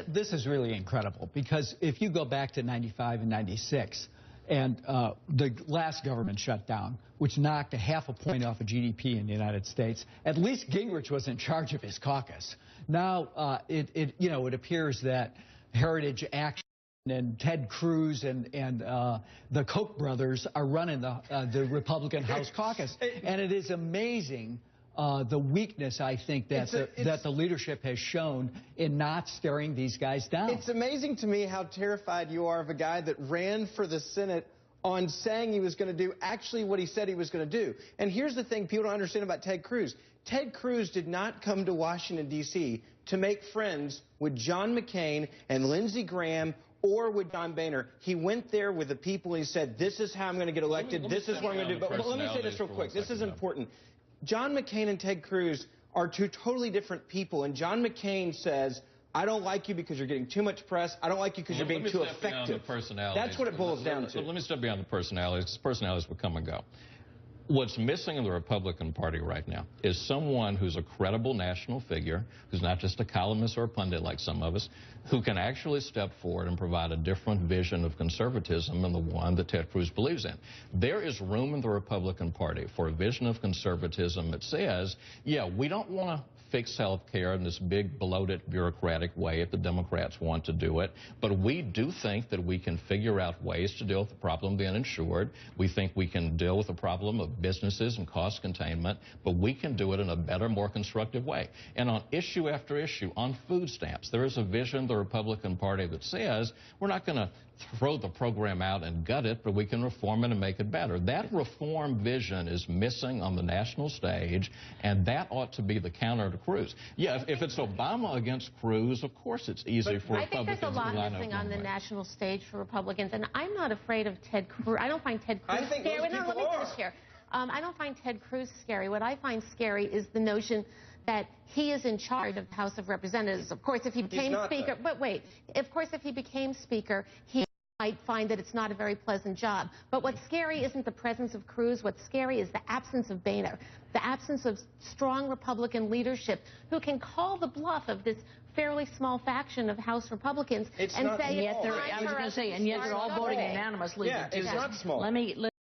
This is really incredible, because if you go back to 95 and 96, and the last government shutdown, which knocked a half a point off of GDP in the United States, at least Gingrich was in charge of his caucus. Now it appears that Heritage Action and Ted Cruz and the Koch brothers are running the Republican House caucus, and it is amazing the weakness, I think, that the leadership has shown in not staring these guys down. It's amazing to me how terrified you are of a guy that ran for the Senate on saying he was going to do actually what he said he was going to do. And here's the thing people don't understand about Ted Cruz. Ted Cruz did not come to Washington, D.C. to make friends with John McCain and Lindsey Graham or with John Boehner. He went there with the people and he said, this is how I'm going to get elected. This is what I'm going to do. But let me say this real quick. This is important. John McCain and Ted Cruz are two totally different people. And John McCain says, I don't like you because you're getting too much press. I don't like you because you're being too effective. That's what it boils down to. Let me step beyond the personalities, because personalities will come and go. What's missing in the Republican Party right now is someone who's a credible national figure, who's not just a columnist or a pundit like some of us, who can actually step forward and provide a different vision of conservatism than the one that Ted Cruz believes in. There is room in the Republican Party for a vision of conservatism that says, yeah, we don't want to fix health care in this big, bloated, bureaucratic way if the Democrats want to do it. But we do think that we can figure out ways to deal with the problem of the uninsured. We think we can deal with the problem of businesses and cost containment, but we can do it in a better, more constructive way. And on issue after issue, on food stamps, there is a vision of the Republican Party that says we're not going to throw the program out and gut it, but we can reform it and make it better. That reform vision is missing on the national stage, and that ought to be the counter to Cruz. Yeah, if it's Obama against Cruz, of course it's easy for Republicans to line up. I think there's a lot missing on the national stage for Republicans, and I'm not afraid of Ted Cruz. I don't find Ted Cruz scary. No, let me finish here. I don't find Ted Cruz scary. What I find scary is the notion that he is in charge of the House of Representatives. Of course, if he became Speaker, but wait, of course, if he became Speaker, he might find that it's not a very pleasant job. But what's scary isn't the presence of Cruz. What's scary is the absence of Boehner, the absence of strong Republican leadership who can call the bluff of this fairly small faction of House Republicans and say, I was going to say, and yet they're all voting unanimously. Yeah, it's not small.